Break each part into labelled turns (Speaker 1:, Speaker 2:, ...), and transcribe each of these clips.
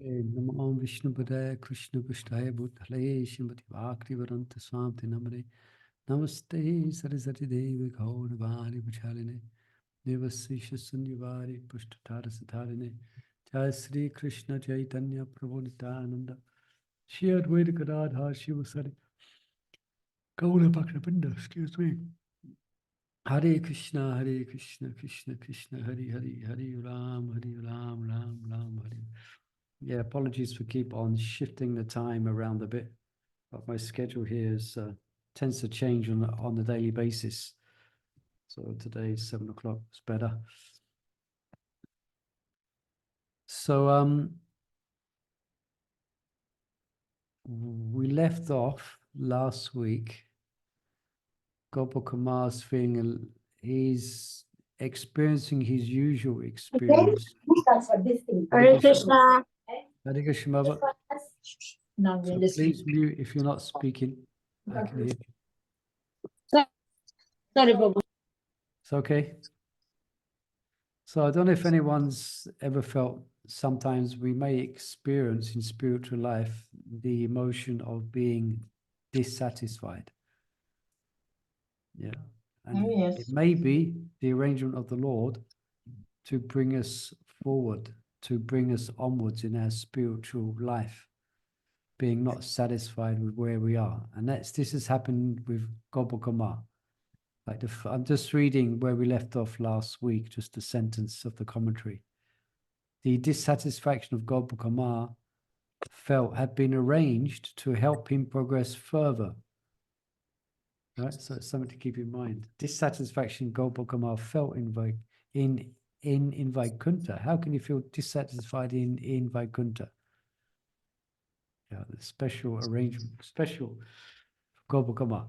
Speaker 1: Namo Vishnu Padaya Krishna Vishtaya Bhutale Shrimati Bhakti Vedanta Swami Namare Namaste Saraswati Devi Gaurvani Vachaline Devasisha Sunyavari Pushtatara Satharine Jai Sri Krishna Chaitanya Prabhu Nityananda Shri Advaita Gadadhar Shivasari Gaura Bhaktivinoda, excuse me. Hare Krishna, Krishna Krishna, Hare Hare, Hare Ram, Ram Ram, Hare. Yeah, apologies for keep on shifting the time around a bit, but my schedule here is tends to change on a daily basis. So today is 7 o'clock. It's better. So we left off last week. Gopal Kumar's feeling he's experiencing his usual experience.
Speaker 2: Hare Krishna.
Speaker 1: Hare Krishna. So please mute if you're not speaking. I can hear you.
Speaker 2: Sorry, Babu.
Speaker 1: It's okay. So I don't know if anyone's ever felt sometimes we may experience in spiritual life the emotion of being dissatisfied. Yeah. And
Speaker 2: yes.
Speaker 1: It may be the arrangement of the Lord to bring us forward, to bring us onwards in our spiritual life, being not satisfied with where we are. And this has happened with Gopal Kumar. Like I'm just reading where we left off last week, just a sentence of the commentary. The dissatisfaction of Gopal Kumar felt had been arranged to help him progress further. Right, so it's something to keep in mind. Dissatisfaction Gopal Kumar felt in Vaikuntha. How can you feel dissatisfied in Vaikuntha? Yeah, the special arrangement, special for Gopal Kumar,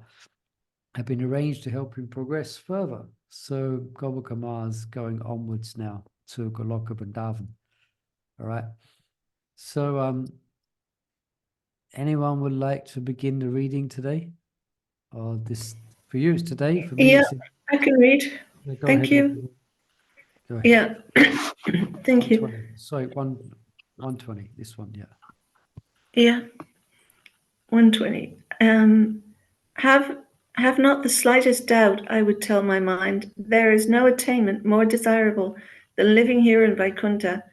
Speaker 1: have been arranged to help him progress further. So Gopal Kumar's going onwards now to Goloka Vrindavan. All right. So anyone would like to begin the reading today? Or this for you it's today? For me,
Speaker 3: yeah, I can read. Thank you.
Speaker 1: Go ahead.
Speaker 3: Yeah. Thank you.
Speaker 1: Sorry, 120. This one, yeah.
Speaker 3: Yeah. 120. Have not the slightest doubt, I would tell my mind, there is no attainment more desirable than living here in Vaikuntha.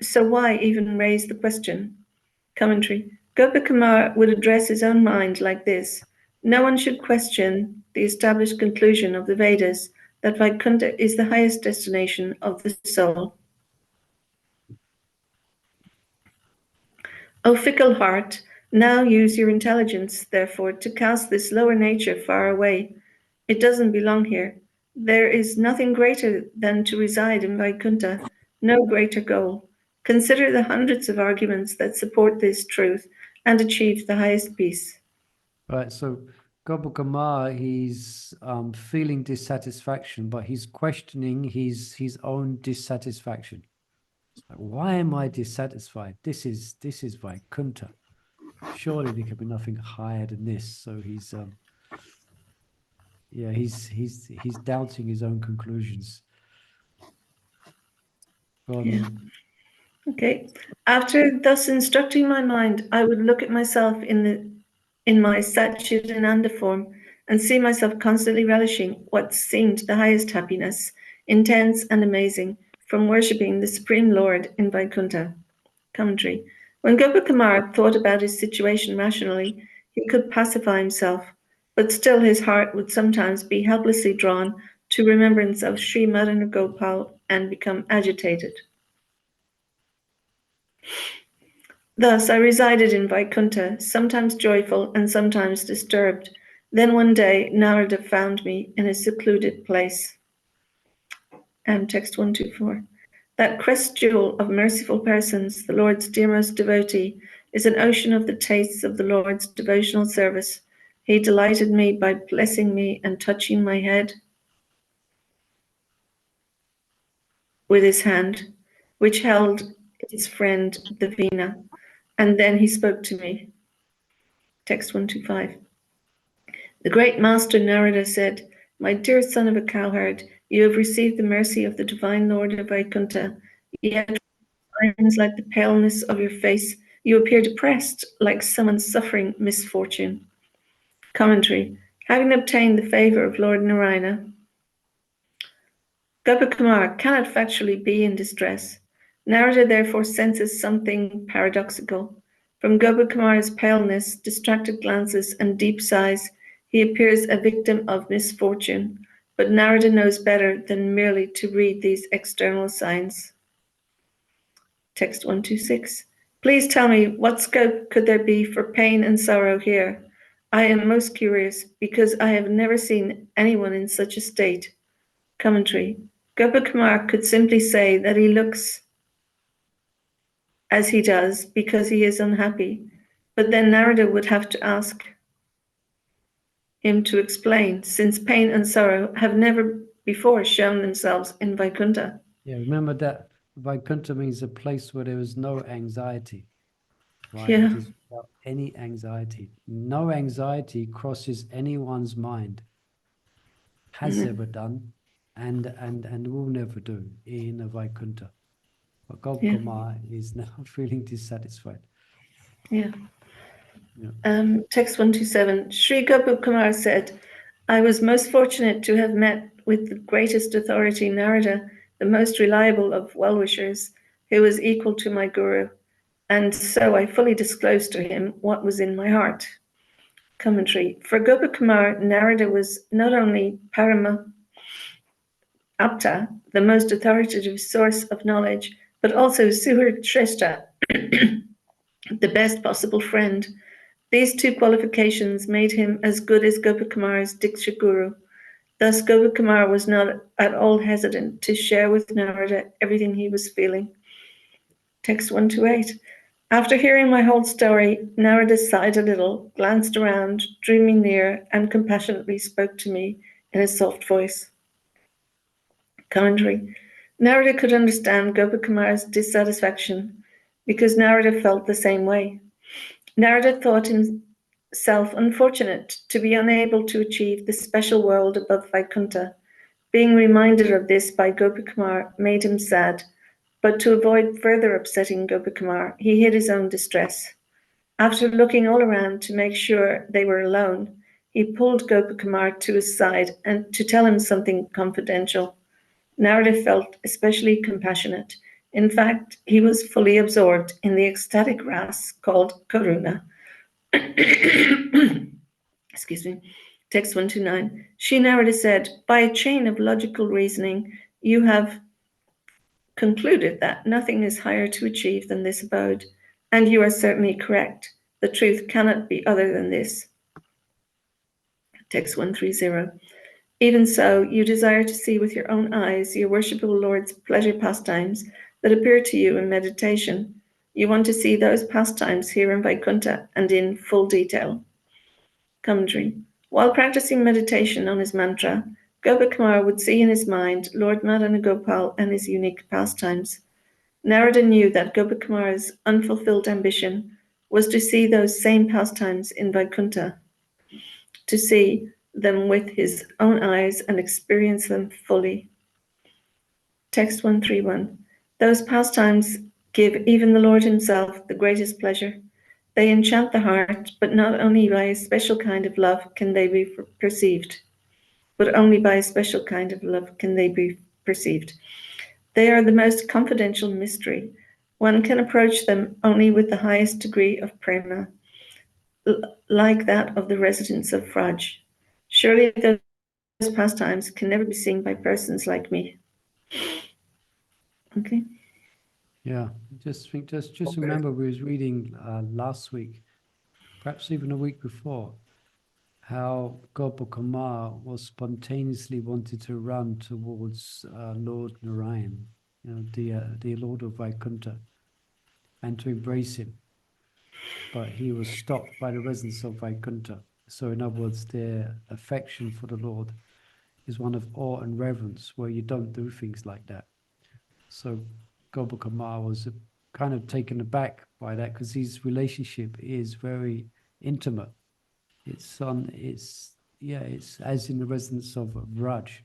Speaker 3: So why even raise the question? Commentary. Gopakumar would address his own mind like this. No one should question the established conclusion of the Vedas that Vaikuntha is the highest destination of the soul. O fickle heart, now use your intelligence, therefore, to cast this lower nature far away. It doesn't belong here. There is nothing greater than to reside in Vaikuntha, no greater goal. Consider the hundreds of arguments that support this truth and achieve the highest peace.
Speaker 1: Right, so Gopal Kumar, he's feeling dissatisfaction, but he's questioning his own dissatisfaction. Like, why am I dissatisfied? This is Vaikuntha. Surely there could be nothing higher than this. So he's doubting his own conclusions.
Speaker 3: Yeah. Okay. After thus instructing my mind, I would look at myself in my Satchidananda form and see myself constantly relishing what seemed the highest happiness, intense and amazing, from worshipping the Supreme Lord in Vaikuntha. Commentary. When Gopakumar thought about his situation rationally, he could pacify himself, but still his heart would sometimes be helplessly drawn to remembrance of Sri Madana Gopal and become agitated. Thus I resided in Vaikuntha, sometimes joyful and sometimes disturbed. Then one day Narada found me in a secluded place. And text 124. That crest jewel of merciful persons, the Lord's dearest devotee, is an ocean of the tastes of the Lord's devotional service. He delighted me by blessing me and touching my head with his hand, which held his friend the Veena. And then he spoke to me. Text 125. The great master Narada said, "My dear son of a cowherd, you have received the mercy of the divine Lord of Vaikuntha, yet eyes like the paleness of your face. You appear depressed, like someone suffering misfortune. Commentary. Having obtained the favor of Lord Narayana, Gopakumar cannot factually be in distress. Narada therefore senses something paradoxical. From Gopakumar's paleness, distracted glances, and deep sighs, he appears a victim of misfortune, but Narada knows better than merely to read these external signs. Text 126. Please tell me, what scope could there be for pain and sorrow here? I am most curious, because I have never seen anyone in such a state. Commentary. Gopakumar could simply say that he looks as he does because he is unhappy, but then Narada would have to ask him to explain, since pain and sorrow have never before shown themselves in Vaikuntha.
Speaker 1: Yeah, remember that Vaikuntha means a place where there is no anxiety, right?
Speaker 3: Yeah.
Speaker 1: It is without any anxiety. No anxiety crosses anyone's mind, has ever done, and will never do in a Vaikuntha. But Gopakumar is now feeling dissatisfied.
Speaker 3: Yeah.
Speaker 1: Yeah.
Speaker 3: Text 127. Sri Gopakumar said, I was most fortunate to have met with the greatest authority, Narada, the most reliable of well-wishers, who was equal to my guru, and so I fully disclosed to him what was in my heart. Commentary. For Gopakumar, Narada was not only Parama Apta, the most authoritative source of knowledge, but also Suhrit the best possible friend. These two qualifications made him as good as Gopakumar's Diksha Guru. Thus, Gopakumar was not at all hesitant to share with Narada everything he was feeling. Text 128. After hearing my whole story, Narada sighed a little, glanced around, drew me near, and compassionately spoke to me in a soft voice. Commentary. Narada could understand Gopakumar's dissatisfaction because Narada felt the same way. Narada thought himself unfortunate to be unable to achieve the special world above Vaikuntha. Being reminded of this by Gopakumar made him sad, but to avoid further upsetting Gopakumar, he hid his own distress. After looking all around to make sure they were alone, he pulled Gopakumar to his side and to tell him something confidential. Narada felt especially compassionate. In fact, he was fully absorbed in the ecstatic ras called Karuna. Excuse me. Text 129. She Narada said, by a chain of logical reasoning, you have concluded that nothing is higher to achieve than this abode, and you are certainly correct. The truth cannot be other than this. Text 130. Even so, you desire to see with your own eyes your worshipful Lord's pleasure pastimes that appear to you in meditation. You want to see those pastimes here in Vaikuntha and in full detail. Commentary. While practicing meditation on his mantra, Gopakumar would see in his mind Lord Madana Gopal and his unique pastimes. Narada knew that Gopakumar's unfulfilled ambition was to see those same pastimes in Vaikuntha, to see them with his own eyes and experience them fully. Text 131. Those pastimes give even the Lord himself the greatest pleasure. They enchant the heart, but not only by a special kind of love can they be perceived, but only by a special kind of love can they be perceived. They are the most confidential mystery. One can approach them only with the highest degree of prema, like that of the residents of Vraj. Surely those pastimes can never be seen by persons like me. Okay.
Speaker 1: Yeah, just remember we was reading last week, perhaps even a week before, how Gopakumar was spontaneously wanted to run towards Lord Narayan, the Lord of Vaikuntha, and to embrace him. But he was stopped by the residents of Vaikuntha. So in other words, their affection for the Lord is one of awe and reverence, where you don't do things like that. So Gopakumar was kind of taken aback by that, because his relationship is very intimate. It's as in the residence of Raj.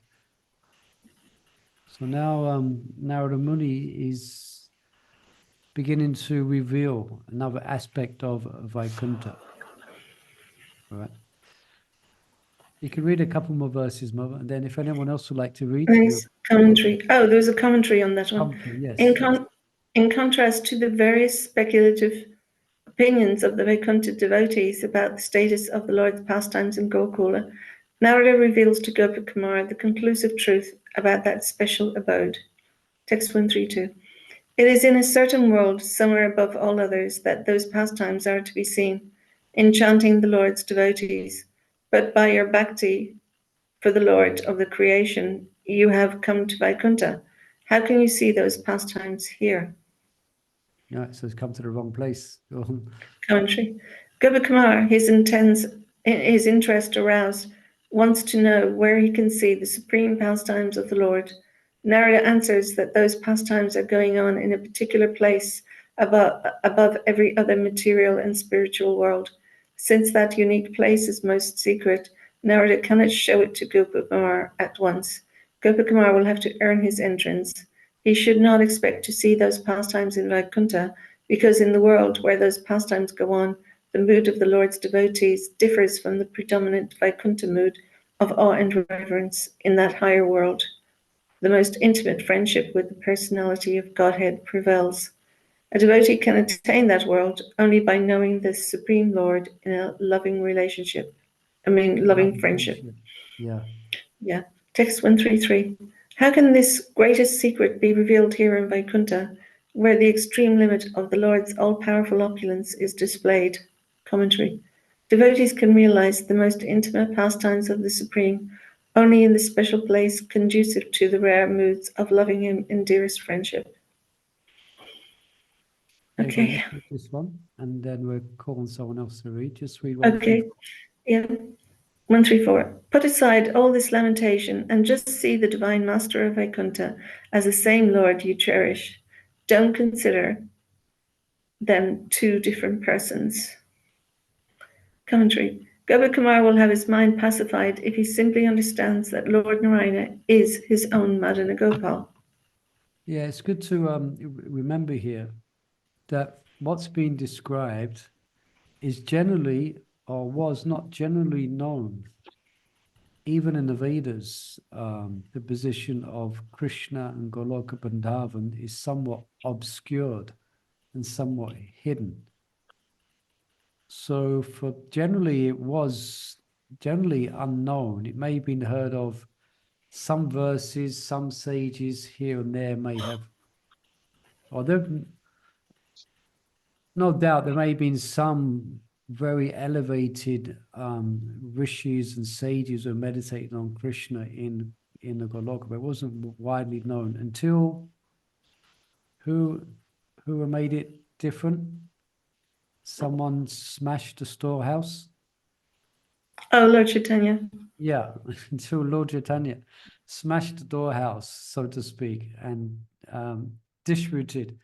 Speaker 1: So now Narada Muni is beginning to reveal another aspect of Vaikuntha. All right. You can read a couple more verses, Mother, and then if anyone else would like to read.
Speaker 3: Nice commentary. Oh, there's a commentary on that one.
Speaker 1: Commentary, yes.
Speaker 3: In contrast to the various speculative opinions of the Vaikuntha devotees about the status of the Lord's pastimes in Gokula, Narada reveals to Gopakumara the conclusive truth about that special abode. Text 132. It is in a certain world, somewhere above all others, that those pastimes are to be seen, enchanting the Lord's devotees. But by your bhakti for the Lord of the creation, you have come to Vaikuntha. How can you see those pastimes here?
Speaker 1: Yeah, so it's come to the wrong place.
Speaker 3: Commentary. Gopakumar, his interest aroused, wants to know where he can see the supreme pastimes of the Lord. Narada answers that those pastimes are going on in a particular place above every other material and spiritual world. Since that unique place is most secret, Narada cannot show it to Gopakumar at once. Gopakumar will have to earn his entrance. He should not expect to see those pastimes in Vaikuntha, because in the world where those pastimes go on, the mood of the Lord's devotees differs from the predominant Vaikuntha mood of awe and reverence in that higher world. The most intimate friendship with the personality of Godhead prevails. A devotee can attain that world only by knowing the Supreme Lord in a loving relationship. Loving friendship.
Speaker 1: Yeah.
Speaker 3: Yeah. Text 133. How can this greatest secret be revealed here in Vaikuntha, where the extreme limit of the Lord's all-powerful opulence is displayed? Commentary. Devotees can realize the most intimate pastimes of the Supreme only in the special place conducive to the rare moods of loving Him in dearest friendship. Okay.
Speaker 1: Let's read this one, and then we'll call on someone else to read. Just read one.
Speaker 3: Okay. Yeah. 134. Put aside all this lamentation and just see the divine master of Vaikuntha as the same Lord you cherish. Don't consider them two different persons. Commentary. Gopakumar will have his mind pacified if he simply understands that Lord Narayana is his own Madana Gopal.
Speaker 1: Yeah, it's good to remember here that what's being described is generally, or was not generally known, even in the Vedas. The position of Krishna and Goloka Vrindavan is somewhat obscured and somewhat hidden. So generally it was generally unknown. It may have been heard of. Some verses, some sages here and there may have, or there, no doubt there may have been some very elevated rishis and sages who meditated on Krishna in the Goloka, but it wasn't widely known until who made it different? Someone smashed the storehouse.
Speaker 3: Oh, Lord Chaitanya.
Speaker 1: Yeah, until Lord Chaitanya smashed the doorhouse, so to speak, and distributed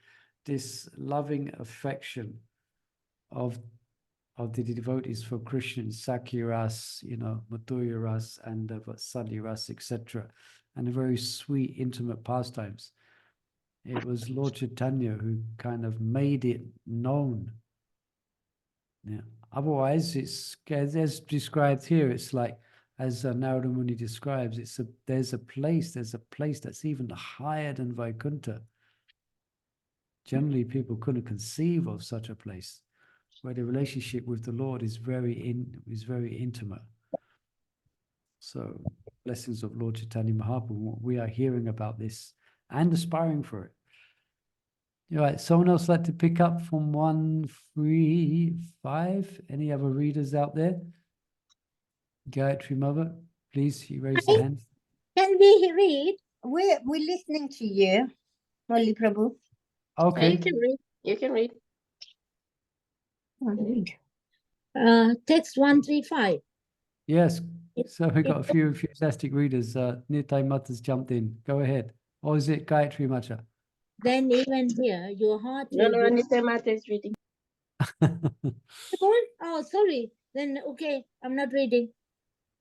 Speaker 1: this loving affection of the devotees for Krishna, Sakya Ras, Madhurya Ras, and Vatsalya Ras, etc., and very sweet, intimate pastimes. It was Lord Chaitanya who kind of made it known. Yeah. Otherwise, it's as described here. It's like, as Narada Muni describes, there's a place that's even higher than Vaikuntha. Generally, people couldn't conceive of such a place where the relationship with the Lord is very intimate. So, blessings of Lord Chaitanya Mahaprabhu. We are hearing about this and aspiring for it. All right, someone else like to pick up from 135? Any other readers out there? Gayatri Mother, please, you raise your hand.
Speaker 2: Can we read? We're listening to you, Holy Prabhu.
Speaker 1: Okay.
Speaker 4: You can read. You can read.
Speaker 2: Text 135.
Speaker 1: Yes, so we got a few enthusiastic readers. Nitai Mata's jumped in. Go ahead. Or is it Gayatri Mata?
Speaker 2: Then even here, your heart
Speaker 4: No,
Speaker 2: will be...
Speaker 4: Nitya Mata is reading.
Speaker 2: Oh, sorry. Then, okay, I'm not reading.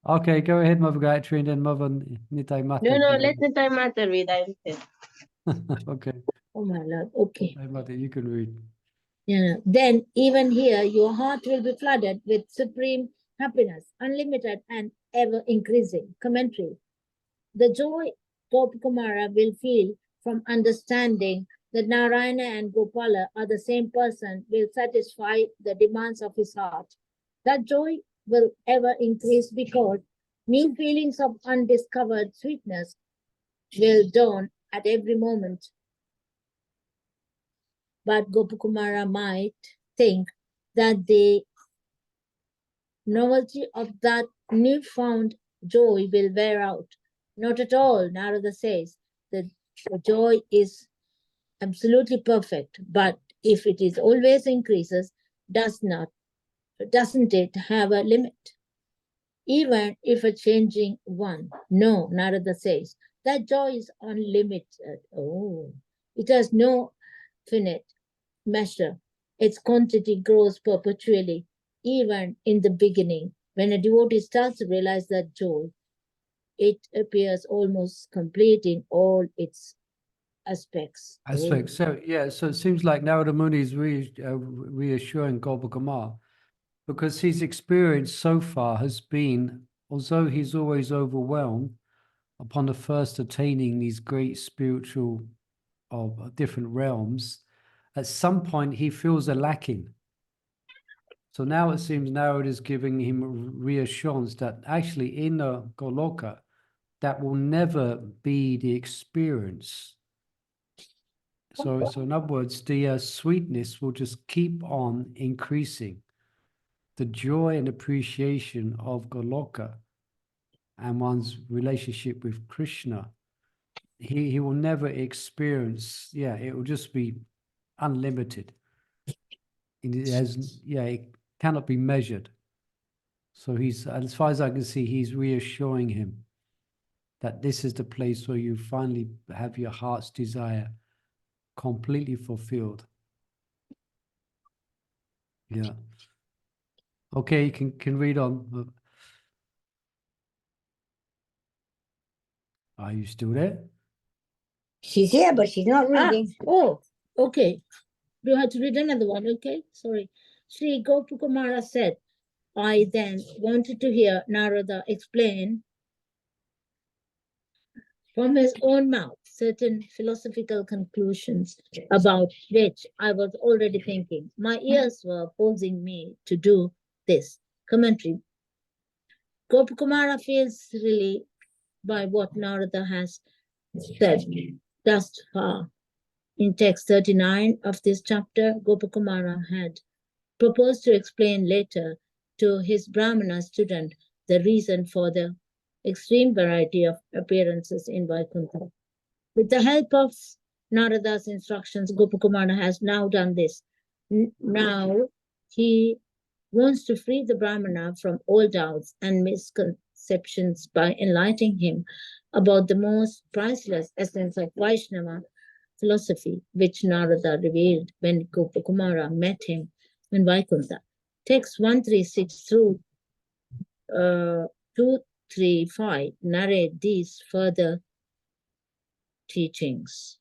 Speaker 1: Okay, go ahead, Mother Gayatri, and then Mother Nitai Mata.
Speaker 4: No, let Nitya Mata read. I said.
Speaker 1: Okay.
Speaker 5: Oh my Lord. Okay.
Speaker 1: Hey, Mother, you can read.
Speaker 5: Yeah. Then even here, your heart will be flooded with supreme happiness, unlimited and ever increasing. Commentary. The joy Gopakumara will feel from understanding that Narayana and Gopala are the same person will satisfy the demands of his heart. That joy will ever increase because new feelings of undiscovered sweetness will dawn at every moment. But Gopakumara might think that the novelty of that newfound joy will wear out. Not at all, Narada says. The joy is absolutely perfect, but if it is always increases, doesn't it have a limit? Even if a changing one. No, Narada says. That joy is unlimited. Oh, it has no finite measure. Its quantity grows perpetually, even in the beginning. When a devotee starts to realize that joy, it appears almost complete in all its aspects.
Speaker 1: So yeah, so it seems like Narada Muni is reassuring Gopakumar, because his experience so far has been, although he's always overwhelmed upon the first attaining these great spiritual of different realms, at some point he feels a lacking. So now it seems Narada is giving him reassurance that actually in the Goloka, that will never be the experience. So in other words, the sweetness will just keep on increasing. The joy and appreciation of Goloka and one's relationship with Krishna, he will never experience, it will just be unlimited. It has, it cannot be measured. So he's, as far as I can see, he's reassuring him that this is the place where you finally have your heart's desire completely fulfilled. Yeah. Okay, you can read on. Are you still there?
Speaker 2: She's here, but she's not reading.
Speaker 5: Oh, okay. Do you have to read another one? Okay, sorry. Sri Gopakumara said, I then wanted to hear Narada explain from his own mouth certain philosophical conclusions about which I was already thinking. My ears were opposing me to do this. Commentary. Gopakumara feels relieved by what Narada has said thus far. In text 39 of this chapter, Gopakumara had proposed to explain later to his Brahmana student the reason for the extreme variety of appearances in Vaikuntha. With the help of Narada's instructions, Gopakumara has now done this. Now he wants to free the Brahmana from all doubts and misconceptions by enlightening him about the most priceless essence of Vaishnava philosophy, which Narada revealed when Gopakumara met him in Vaikuntha. Text 136 through 235 narrate these further teachings.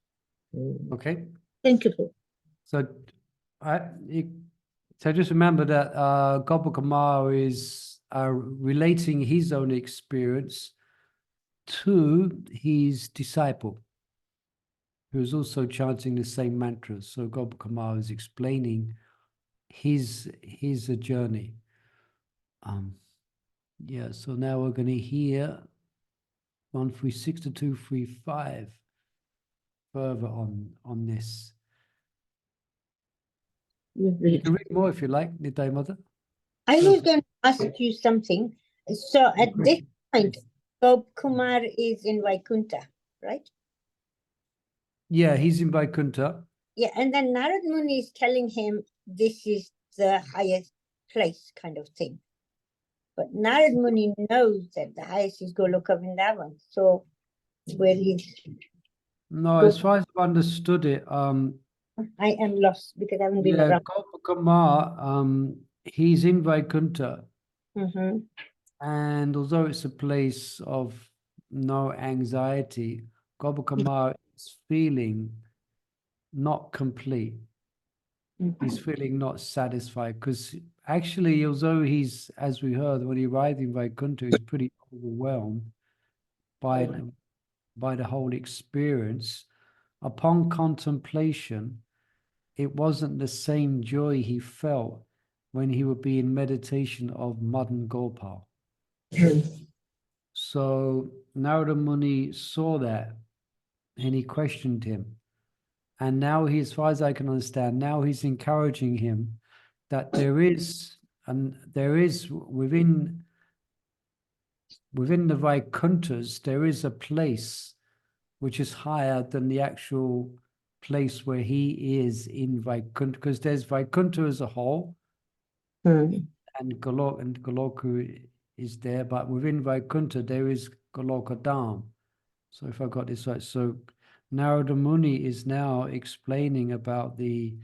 Speaker 1: Okay.
Speaker 5: Thank you.
Speaker 1: So just remember that Gopakumara is relating his own experience to his disciple, who is also chanting the same mantras. So Gopakumara is explaining his journey. So now we're going to hear 136 to 235 further on this. You can read more if you like, Nitai Mother.
Speaker 2: I was going to ask you something. So at this point, Kumar is in Vaikuntha, right?
Speaker 1: Yeah, he's in Vaikuntha.
Speaker 2: Yeah, and then Narad Muni is telling him this is the highest place kind of thing. But Narad Muni knows that the highest is Goloka Vrindavan. So where he's...
Speaker 1: No, as far as I've understood it,
Speaker 2: I am lost because I haven't been around.
Speaker 1: Gopakumara, he's in Vaikuntha.
Speaker 2: Mm-hmm.
Speaker 1: And although it's a place of no anxiety, Gopakumara is feeling not complete. He's
Speaker 2: Mhm.
Speaker 1: feeling not satisfied because actually, although he's, as we heard, when he arrived in Vaikuntha, he's pretty overwhelmed by the whole experience. Upon contemplation, it wasn't the same joy he felt when he would be in meditation of Madan Gopal. So Narada Muni saw that and he questioned him. And now he, as far as I can understand, now he's encouraging him that there is within the Vaikunthas, there is a place which is higher than the actual place where he is in Vaikuntha, because there's Vaikuntha as a whole,
Speaker 2: Mm.
Speaker 1: and Goloka is there, but within Vaikuntha there is Goloka Dham. So if I got this right, so Narada Muni is now explaining about the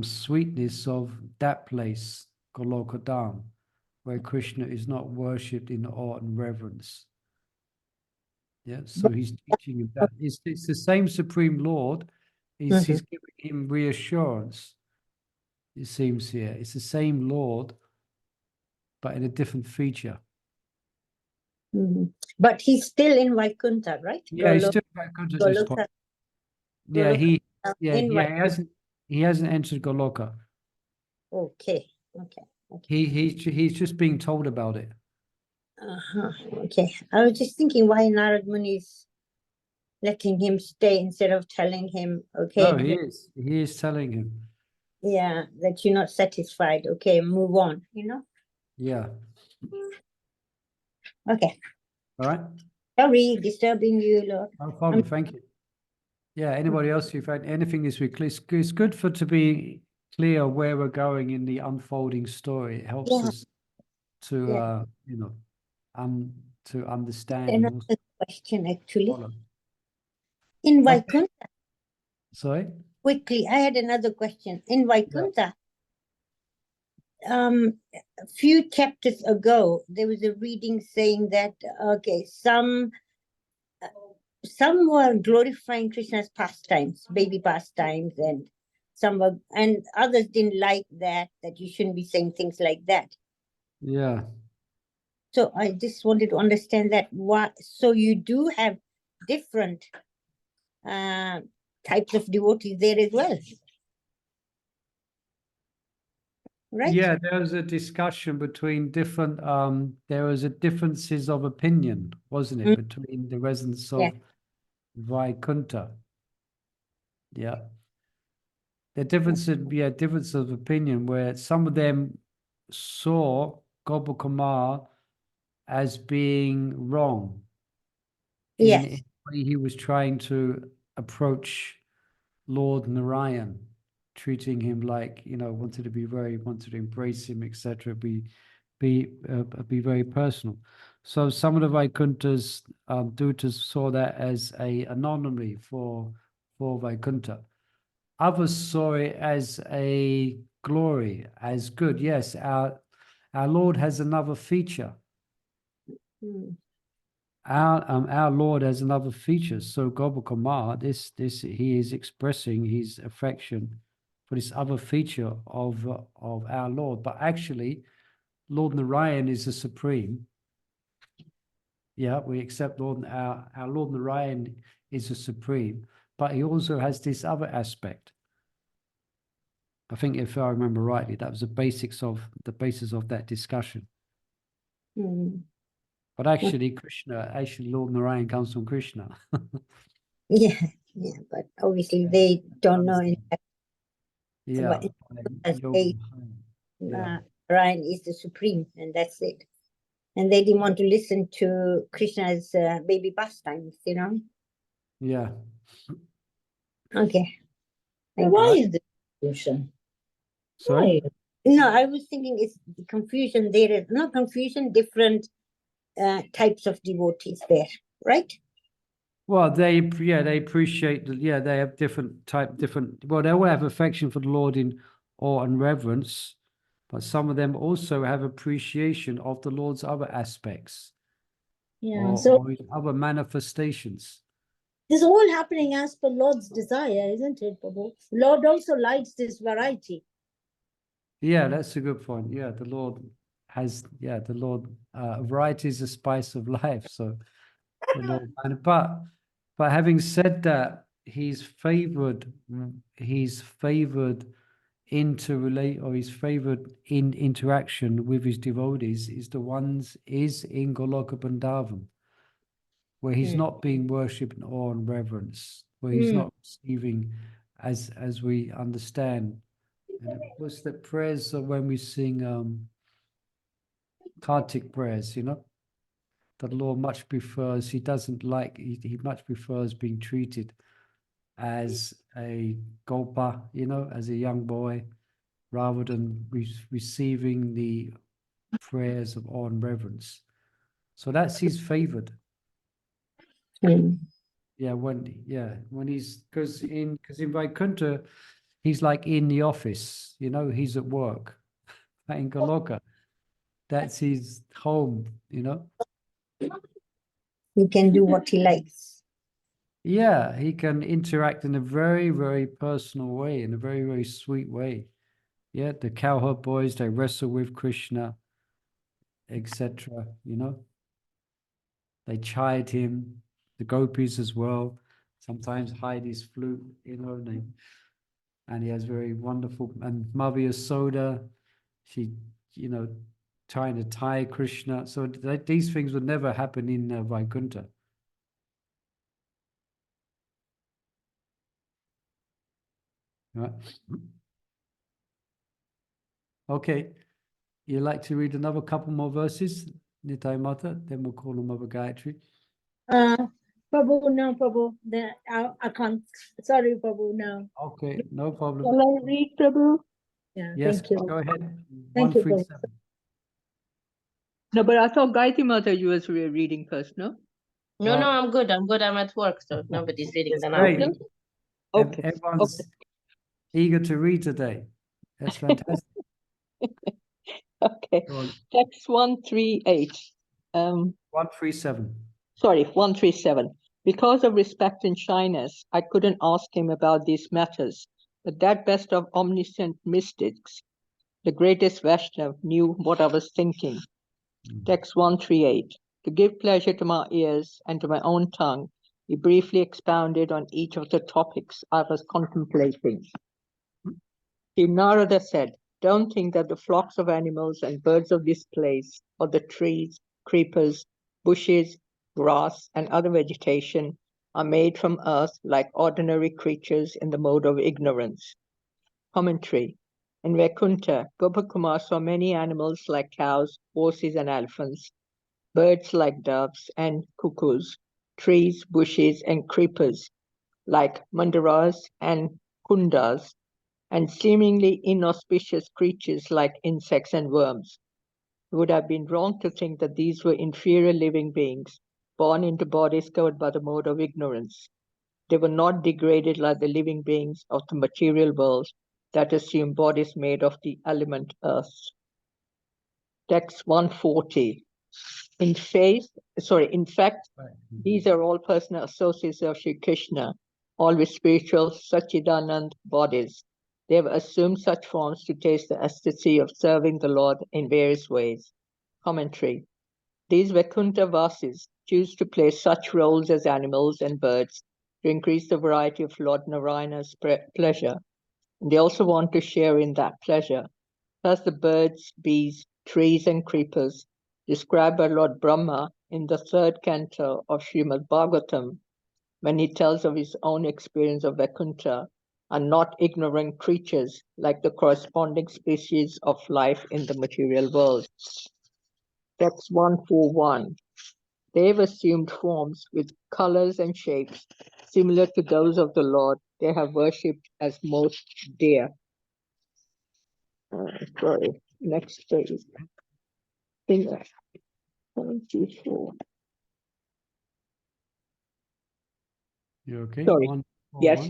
Speaker 1: sweetness of that place, Goloka Dham, where Krishna is not worshipped in awe and reverence. Yeah, so he's teaching him that it's the same Supreme Lord. He's giving him reassurance. It seems here it's the same Lord, but in a different feature.
Speaker 2: Mhm. But he's still in Vaikuntha, right?
Speaker 1: Yeah, he's still Vaikuntha at this point. Yeah, he hasn't entered Goloka.
Speaker 2: Okay.
Speaker 1: He's just being told about it.
Speaker 2: Okay. I was just thinking why Narad Muni is letting him stay instead of telling him, okay,
Speaker 1: No, he is telling him.
Speaker 2: yeah, that you're not satisfied. Okay, move on, you know?
Speaker 1: Yeah.
Speaker 2: Okay.
Speaker 1: All right.
Speaker 2: Sorry, disturbing you, Lord.
Speaker 1: No problem. Thank you. Yeah. Anybody else who've had anything this week? It's good to be clear where we're going in the unfolding story. It helps us to to understand and also
Speaker 2: Another question, actually.
Speaker 1: follow.
Speaker 2: In
Speaker 1: Okay.
Speaker 2: Vaikuntha,
Speaker 1: Sorry?
Speaker 2: quickly, I had another question. In Vaikuntha, a few chapters ago, there was a reading saying that, okay, some were glorifying Krishna's pastimes, baby pastimes, and some were, and others didn't like that you shouldn't be saying things like that.
Speaker 1: Yeah.
Speaker 2: So I just wanted to understand that so you do have different types of devotees there as well, right?
Speaker 1: Yeah, there was a discussion between different there was a differences of opinion, wasn't it, between the residents of Vaikuntha. Yeah. The difference of opinion where some of them saw Gopal as being wrong in the way he was trying to approach Lord Narayan, treating him like, wanted to embrace him, etc. Be very personal. So some of the Vaikunthas, Dutas saw that as a anomaly for Vaikuntha. Others saw it as a glory, as good. Yes, our Lord has another feature. Our Lord has another feature. So Gopal this he is expressing his affection for this other feature of our Lord. But actually, Lord Narayan is the supreme. Yeah, we accept our Lord Narayan is the supreme, but he also has this other aspect. I think, if I remember rightly, that was the basis of that discussion. But actually, Lord Narayan comes from Krishna.
Speaker 2: Yeah, but obviously they don't know in fact
Speaker 1: Yeah.
Speaker 2: Ryan is the supreme, and that's it. And they didn't want to listen to Krishna's baby pastimes,
Speaker 1: Yeah.
Speaker 2: Okay.
Speaker 5: Why is this confusion?
Speaker 1: Sorry?
Speaker 2: No, I was thinking it's the confusion. There is no confusion, different types of devotees there, right?
Speaker 1: Well, they appreciate that. They have well, they all have affection for the Lord in awe and reverence, but some of them also have appreciation of the Lord's other aspects,
Speaker 5: Yeah.
Speaker 1: or his other manifestations.
Speaker 5: This is all happening as per Lord's desire, isn't it, Prabhu? Lord also likes this variety.
Speaker 1: Yeah, that's a good point. Yeah, the Lord has, yeah, the Lord, variety is the spice of life. So the Lord, but having said that, he's favored into relate, or he's favored in interaction with his devotees is in Goloka Vrindavan, where he's not being worshipped in awe and reverence, where he's not receiving as we understand. And it was the prayers of when we sing Kartik prayers, you know, the Lord much prefers, he much prefers being treated as a gopa, you know, as a young boy, rather than receiving the prayers of awe and reverence. So that's his favored. Yeah, when he's because in Vaikuntha, he's like in the office, you know, he's at work. In Goloka, that's his home, you know.
Speaker 2: He can do what he likes.
Speaker 1: Yeah, he can interact in a very, very personal way, in a very, very sweet way. Yeah, the cowherd boys, they wrestle with Krishna, etc. You know, they chide him. The gopis as well sometimes hide his flute, you know, and he has very wonderful. And Mother Yasoda, she, you know, trying to tie Krishna. So these things would never happen in Vaikuntha. Right. Okay. You'd like to read another couple more verses, Nitai Mata? Then we'll call them Mother Gayatri.
Speaker 5: Prabhu, no, Prabhu. I can't. Sorry, Prabhu, no.
Speaker 1: Okay, no problem.
Speaker 4: Shall I read, Prabhu?
Speaker 5: Yeah,
Speaker 1: Yes,
Speaker 5: thank you.
Speaker 1: go ahead.
Speaker 5: Thank you, Prabhu.
Speaker 1: 137.
Speaker 4: No, but I thought Gayatri Mata you was reading first, no?
Speaker 6: No, no, I'm good. I'm good. I'm at work, so nobody's reading
Speaker 1: It's
Speaker 6: them
Speaker 1: great.
Speaker 6: out.
Speaker 4: Okay.
Speaker 1: Everyone's eager to read today. That's fantastic.
Speaker 4: Okay.
Speaker 1: Go on.
Speaker 4: Text 138.
Speaker 1: 137.
Speaker 4: Sorry, 137. Because of respect and shyness, I couldn't ask him about these matters. But that best of omniscient mystics, the greatest Vaishnav, knew what I was thinking. Text 138. To give pleasure to my ears and to my own tongue, he briefly expounded on each of the topics I was contemplating. Narada said, don't think that the flocks of animals and birds of this place, or the trees, creepers, bushes, grass, and other vegetation are made from earth like ordinary creatures in the mode of ignorance. Commentary. In Vaikuntha, Gopakumar saw many animals like cows, horses, and elephants, birds like doves and cuckoos, trees, bushes, and creepers like mandaras and kundas, and seemingly inauspicious creatures like insects and worms. It would have been wrong to think that these were inferior living beings, born into bodies covered by the mode of ignorance. They were not degraded like the living beings of the material world that assume bodies made of the element earth. Text 140. In fact, these are all personal associates of Sri Krishna, all with spiritual Sachidanand bodies. They have assumed such forms to taste the ecstasy of serving the Lord in various ways. Commentary. These Vaikuntha Vasis choose to play such roles as animals and birds to increase the variety of Lord Narayana's pleasure. And they also want to share in that pleasure. Thus the birds, bees, trees, and creepers described by Lord Brahma in the 3rd canto of Srimad Bhagavatam, when he tells of his own experience of Vaikuntha, are not ignorant creatures like the corresponding species of life in the material world. Text 141. They have assumed forms with colors and shapes similar to those of the Lord they have worshipped as most dear. Sorry, next page. 74.
Speaker 1: You okay?
Speaker 4: Sorry.
Speaker 1: 141.
Speaker 4: Yes.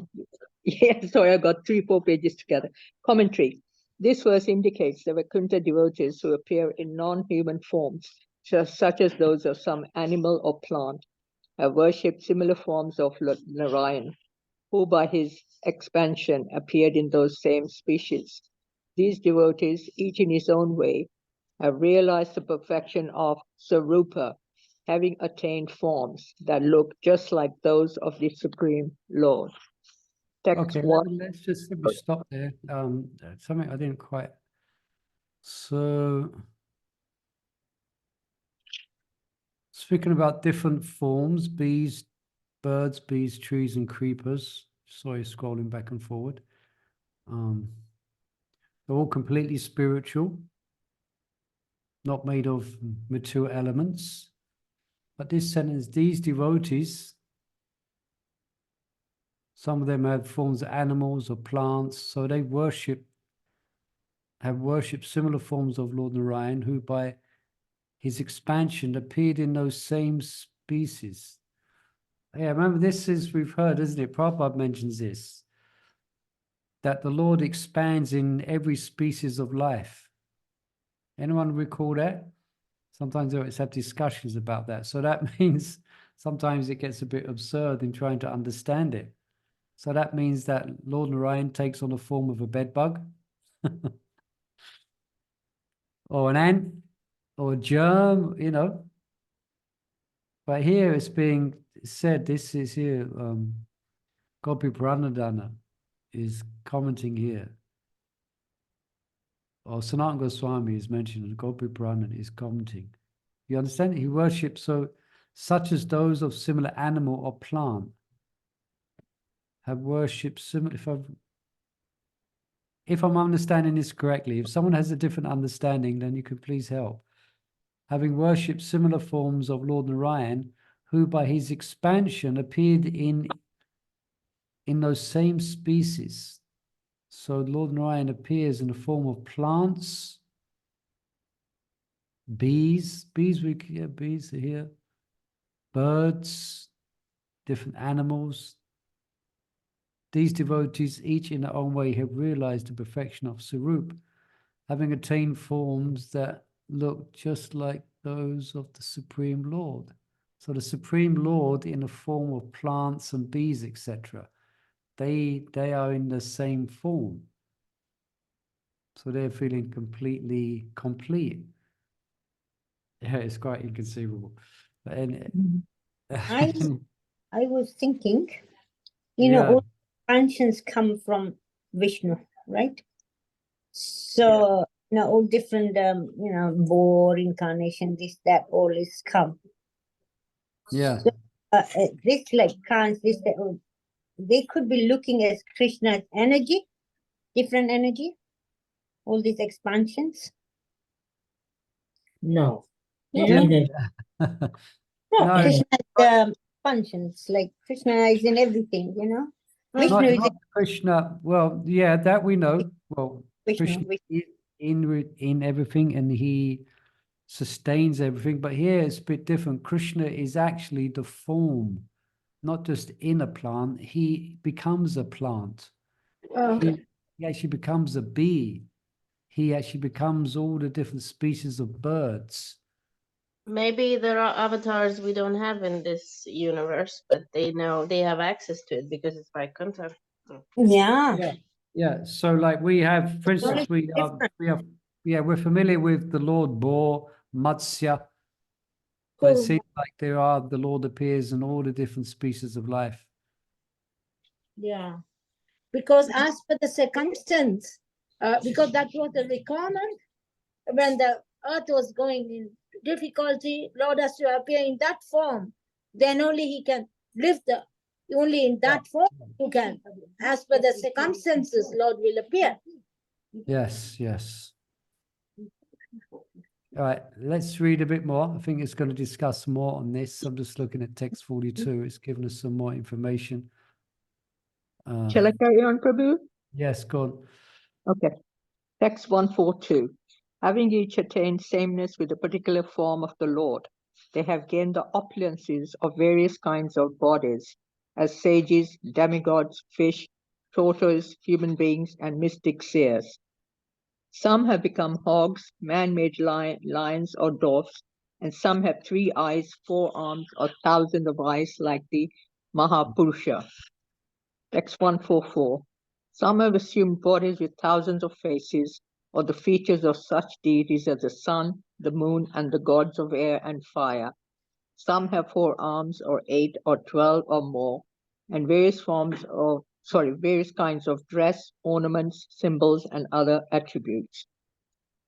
Speaker 4: Yes, sorry, I got 3-4 pages together. Commentary. This verse indicates the Vaikuntha devotees who appear in non-human forms, such as those of some animal or plant, have worshipped similar forms of Narayan, who by his expansion appeared in those same species. These devotees, each in his own way, have realized the perfection of Sarupa, having attained forms that look just like those of the Supreme Lord. Text
Speaker 1: Okay,
Speaker 4: one.
Speaker 1: let's just let me stop there. Something I didn't quite. So, speaking about different forms, bees, birds, bees, trees, and creepers. Sorry, scrolling back and forward. They're all completely spiritual, not made of material elements. But this sentence, these devotees, some of them have forms of animals or plants, so they have worshipped similar forms of Lord Narayan, who by his expansion appeared in those same species. Yeah, remember we've heard, isn't it? Prabhupada mentions this, that the Lord expands in every species of life. Anyone recall that? Sometimes they always have discussions about that. So that means sometimes it gets a bit absurd in trying to understand it. So that means that Lord Narayan takes on the form of a bedbug, or an ant, or a germ, But here it's being said, this is here, Gopi Pranadana is commenting here. Or Sanatana Goswami is mentioned, and Gopi Pranadana is commenting. You understand? He worships such as those of similar animal or plant have worshipped similar. If I'm understanding this correctly, if someone has a different understanding, then you could please help. Having worshipped similar forms of Lord Narayan, who by his expansion appeared in those same species. So Lord Narayan appears in the form of plants, bees are here, birds, different animals. These devotees, each in their own way, have realized the perfection of Sarup, having attained forms that look just like those of the Supreme Lord. So the Supreme Lord, in the form of plants and bees, etc., they are in the same form. So they're feeling completely complete. Yeah, it's quite inconceivable.
Speaker 2: I was thinking,
Speaker 1: Yeah.
Speaker 2: all expansions come from Vishnu, right? So, all different, boar incarnation, this, that, all is come.
Speaker 1: Yeah.
Speaker 2: So, this like trance, this, that, they could be looking at Krishna's energy, different energy, all these expansions.
Speaker 5: No.
Speaker 2: No,
Speaker 1: No,
Speaker 2: Krishna's expansions, like Krishna is in everything, Vishnu is
Speaker 1: not Krishna. Well, yeah, that we know. Well,
Speaker 2: Vishnu.
Speaker 1: Krishna is in everything, and he sustains everything. But here it's a bit different. Krishna is actually the form, not just in a plant. He becomes a plant.
Speaker 2: Okay.
Speaker 1: He actually becomes a bee. He actually becomes all the different species of birds.
Speaker 6: Maybe there are avatars we don't have in this universe, but they have access to it because it's Vaikuntha.
Speaker 2: Yeah.
Speaker 1: Yeah. So like we have, for instance, we're familiar with the Lord Boar, Matsya, but it seems like the Lord appears in all the different species of life.
Speaker 5: Yeah. Because as per the circumstance, because that was the requirement, when the earth was going in difficulty, Lord has to appear in that form. Then only he can live only in that form you can. As per the circumstances, Lord will appear.
Speaker 1: Yes, yes. All right, let's read a bit more. I think it's going to discuss more on this. I'm just looking at text 42. It's given us some more information.
Speaker 4: Shall I carry on, Prabhu?
Speaker 1: Yes, go on.
Speaker 4: Okay. Text 142. Having each attained sameness with a particular form of the Lord, they have gained the opulences of various kinds of bodies, as sages, demigods, fish, tortoise, human beings, and mystic seers. Some have become hogs, man-made lions or dwarfs, and some have 3 eyes, 4 arms, or thousands of eyes like the Mahapurusha. Text 144. Some have assumed bodies with thousands of faces, or the features of such deities as the sun, the moon, and the gods of air and fire. Some have 4 arms, or 8, or 12, or more, and various kinds of dress, ornaments, symbols, and other attributes.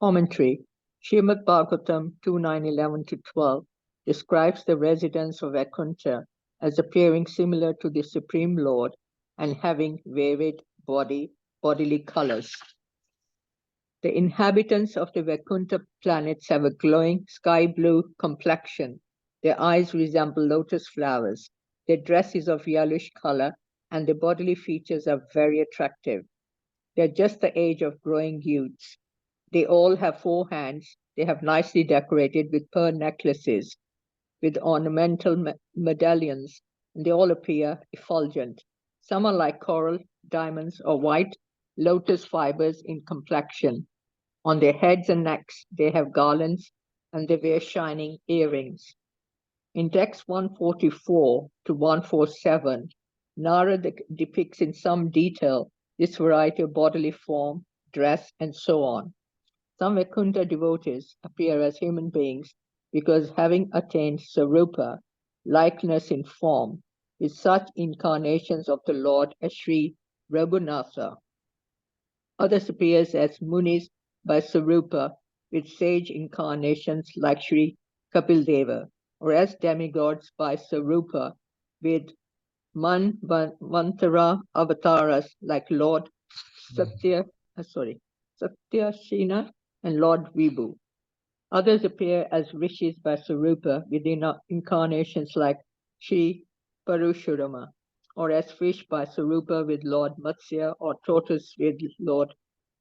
Speaker 4: Commentary. Srimad Bhagavatam 2:9-11-12 describes the residents of Vaikuntha as appearing similar to the Supreme Lord and having varied bodily colors. The inhabitants of the Vaikuntha planets have a glowing sky blue complexion. Their eyes resemble lotus flowers. Their dress is of yellowish color, and their bodily features are very attractive. They are just the age of growing youths. They all have 4 hands. They have nicely decorated with pearl necklaces, with ornamental medallions, and they all appear effulgent. Some are like coral, diamonds, or white lotus fibers in complexion. On their heads and necks, they have garlands, and they wear shining earrings. In text 144 to 147, Narada depicts in some detail this variety of bodily form, dress, and so on. Some Vaikuntha devotees appear as human beings because having attained Sarupa, likeness in form, with such incarnations of the Lord as Sri Raghunatha. Others appear as munis by Sarupa, with sage incarnations like Sri Kapildeva, or as demigods by Sarupa, with Manvantara avatars like Lord Satyashina and Lord Vibhu. Others appear as rishis by Sarupa with incarnations like Sri Parashurama, or as fish by Sarupa with Lord Matsya, or tortoise with Lord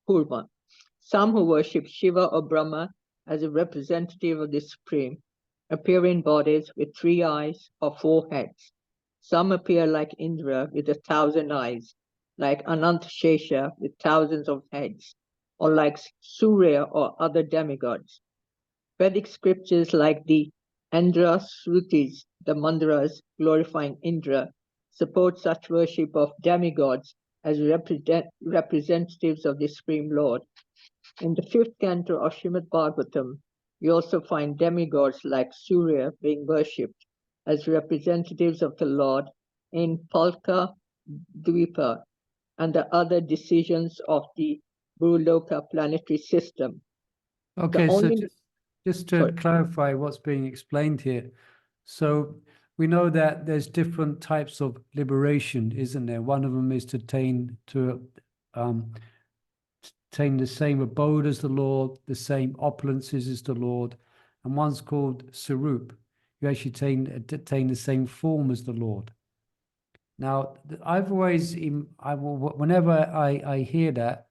Speaker 4: Kurma. Some who worship Shiva or Brahma as a representative of the Supreme appear in bodies with 3 eyes or 4 heads. Some appear like Indra with 1,000 eyes, like Anantashesha with thousands of heads, or like Surya or other demigods. Vedic scriptures like the Andhra Srutis, the mantras glorifying Indra, support such worship of demigods as representatives of the Supreme Lord. In the 5th canto of Srimad Bhagavatam, we also find demigods like Surya being worshipped as representatives of the Lord in Palka Dvipa and the other decisions of the Bhuloka planetary system.
Speaker 1: Okay, so just to clarify what's being explained here. So we know that there's different types of liberation, isn't there? One of them is to attain the same abode as the Lord, the same opulences as the Lord, and one's called Sarup. You actually attain the same form as the Lord. Now, I've always, whenever I hear that,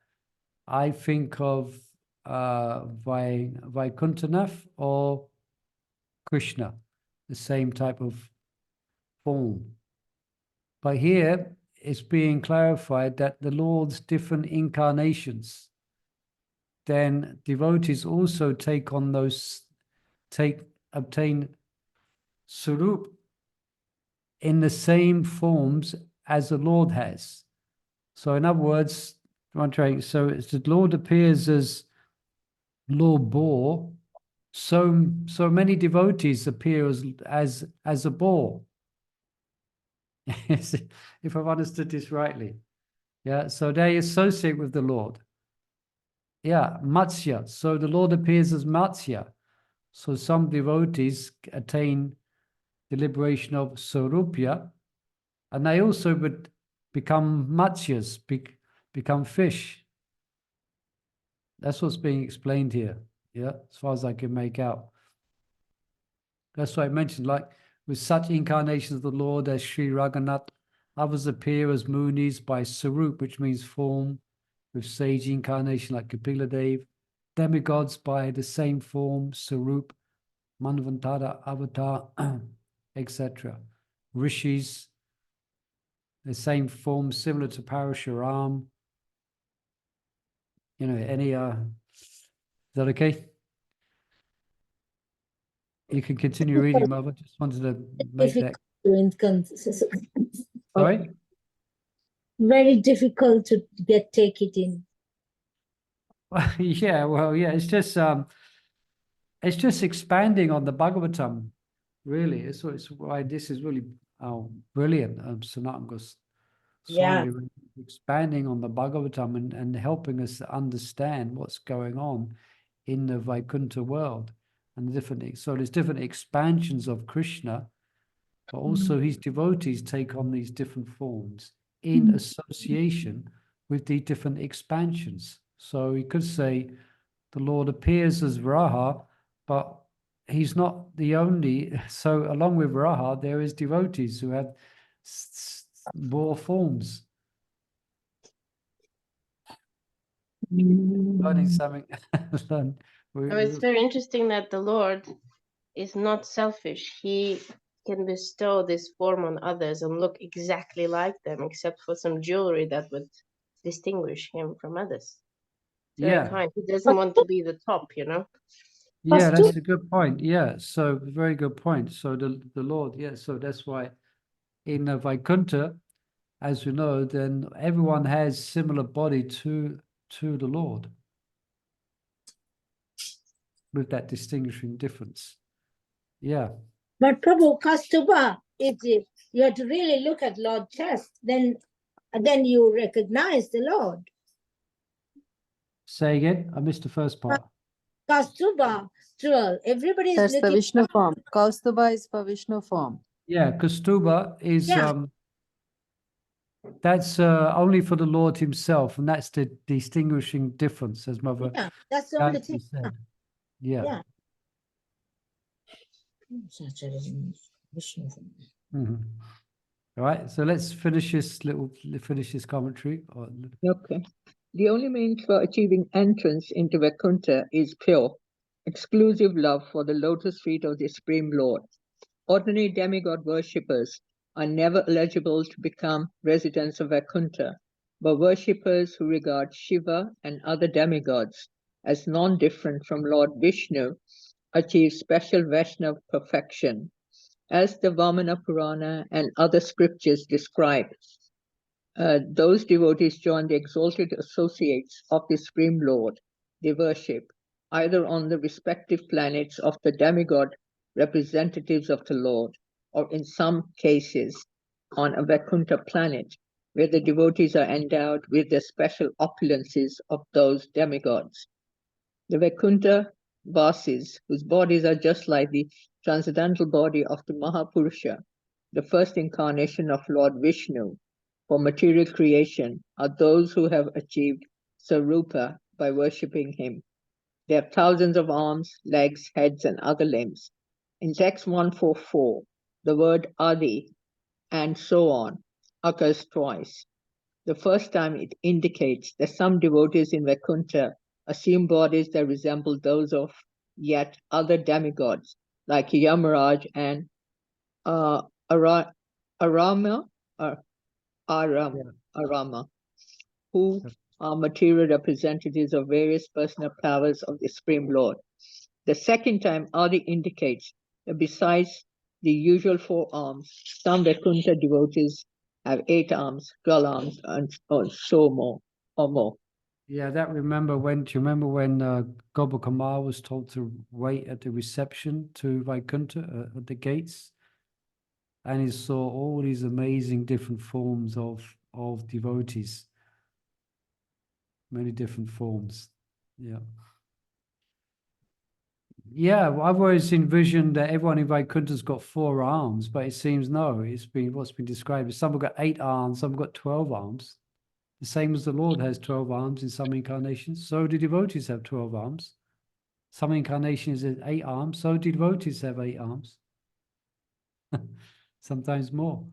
Speaker 1: I think of Vaikuntha or Krishna, the same type of form. But here it's being clarified that the Lord's different incarnations, then devotees also obtain Sarup in the same forms as the Lord has. So in other words, so the Lord appears as Lord Boar, so many devotees appear as a boar. If I've understood this rightly. Yeah, so they associate with the Lord. Yeah, Matsya. So the Lord appears as Matsya. So some devotees attain the liberation of Sarupya, and they also would become Matsyas, become fish. That's what's being explained here. Yeah, as far as I can make out. That's why I mentioned, like, with such incarnations of the Lord as Sri Raghunath, others appear as Munis by Sarup, which means form, with sage incarnation like Kapila Dev, demigods by the same form, Sarup, Manvantara, Avatar, etc. Rishis, the same form, similar to Parashuram. Is that okay? You can continue reading, Mother. Just wanted to make that. Sorry?
Speaker 5: Very difficult to take it in.
Speaker 1: Yeah, well, yeah, it's just expanding on the Bhagavatam, really. It's why this is really brilliant. Sanatana Goswami
Speaker 2: Yeah.
Speaker 1: really expanding on the Bhagavatam and helping us understand what's going on in the Vaikuntha world and the different. So there's different expansions of Krishna, but also his devotees take on these different forms in association with the different expansions. So you could say the Lord appears as Varaha, but he's not the only. So along with Varaha, there is devotees who have more forms. Learning something.
Speaker 6: It's very interesting that the Lord is not selfish. He can bestow this form on others and look exactly like them, except for some jewelry that would distinguish him from others. It's very kind. He doesn't want to be the top, you know.
Speaker 1: Yeah, that's a good point. Yeah, so very good point. So the Lord, yeah, so that's why in Vaikuntha, as we know, then everyone has similar body to the Lord, with that distinguishing difference. Yeah.
Speaker 5: But Prabhu, Kaustubha, you have to really look at Lord's chest, then you recognize the Lord.
Speaker 1: Say again, I missed the first part.
Speaker 5: Kaustubha, jewel, everybody is
Speaker 7: That's the
Speaker 5: looking.
Speaker 7: Vishnu form. Kaustubha is for Vishnu form.
Speaker 1: Yeah, Kaustubha is
Speaker 5: Yeah.
Speaker 1: that's only for the Lord himself, and that's the distinguishing difference, as Mother
Speaker 5: Yeah, that's the only
Speaker 1: Gayatri
Speaker 5: thing.
Speaker 1: said. Yeah.
Speaker 5: Yeah. Vishnu form.
Speaker 1: Mhm. All right, so let's finish this commentary.
Speaker 4: Okay. The only means for achieving entrance into Vaikuntha is pure, exclusive love for the lotus feet of the Supreme Lord. Ordinary demigod worshippers are never eligible to become residents of Vaikuntha, but worshippers who regard Shiva and other demigods as non-different from Lord Vishnu achieve special Vaishnava perfection. As the Vamana Purana and other scriptures describe, those devotees join the exalted associates of the Supreme Lord they worship, either on the respective planets of the demigod representatives of the Lord, or in some cases on a Vaikuntha planet, where the devotees are endowed with the special opulences of those demigods. The Vaikuntha Vasis, whose bodies are just like the transcendental body of the Mahapurusha, the first incarnation of Lord Vishnu, for material creation, are those who have achieved Sarupa by worshipping him. They have thousands of arms, legs, heads, and other limbs. In text 144, the word Adi and so on occurs twice. The first time it indicates that some devotees in Vaikuntha assume bodies that resemble those of yet other demigods, like Yamaraj and Arama, who are material representatives of various personal powers of the Supreme Lord. The second time Adi indicates that besides the usual 4 arms, some Vaikuntha devotees have 8 arms, 12 arms, and so more, or more.
Speaker 1: Yeah, do you remember when Gopakumar was told to wait at the reception to Vaikuntha at the gates? And he saw all these amazing different forms of devotees. Many different forms. Yeah. Yeah, I've always envisioned that everyone in Vaikuntha's got 4 arms, but it seems no, what's been described is some have got 8 arms, some have got 12 arms. The same as the Lord has 12 arms in some incarnations, so do devotees have 12 arms. Some incarnations have 8 arms, so do devotees have 8 arms. Sometimes more.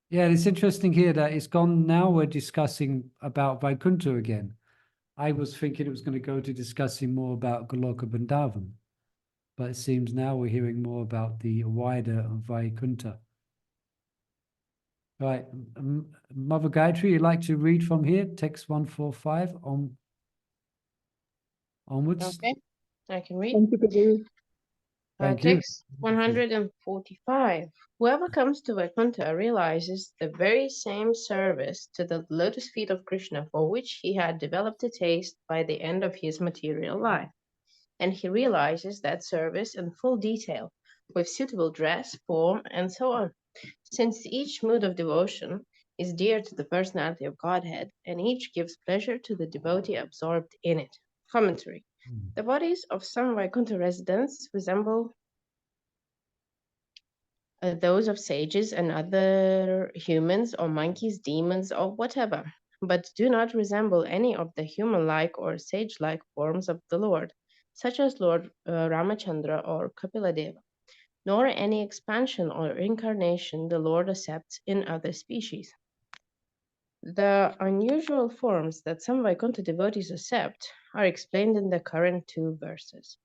Speaker 1: Yeah, it's interesting here that it's gone now we're discussing about Vaikuntha again. I was thinking it was going to go to discussing more about Goloka Vrindavan, but it seems now we're hearing more about the wider Vaikuntha. Right, Mother Gayatri, you'd like to read from here, text 145 onwards?
Speaker 6: Okay. I can read.
Speaker 4: Thank you, Guru.
Speaker 1: Thank you.
Speaker 6: Text 145. Whoever comes to Vaikuntha realizes the very same service to the lotus feet of Krishna for which he had developed a taste by the end of his material life. And he realizes that service in full detail, with suitable dress, form, and so on. Since each mood of devotion is dear to the personality of Godhead, and each gives pleasure to the devotee absorbed in it. Commentary. The bodies of some Vaikuntha residents resemble those of sages and other humans or monkeys, demons, or whatever, but do not resemble any of the human-like or sage-like forms of the Lord, such as Lord Ramachandra or Kapiladeva, nor any expansion or incarnation the Lord accepts in other species. The unusual forms that some Vaikuntha devotees accept are explained in the current 2 verses.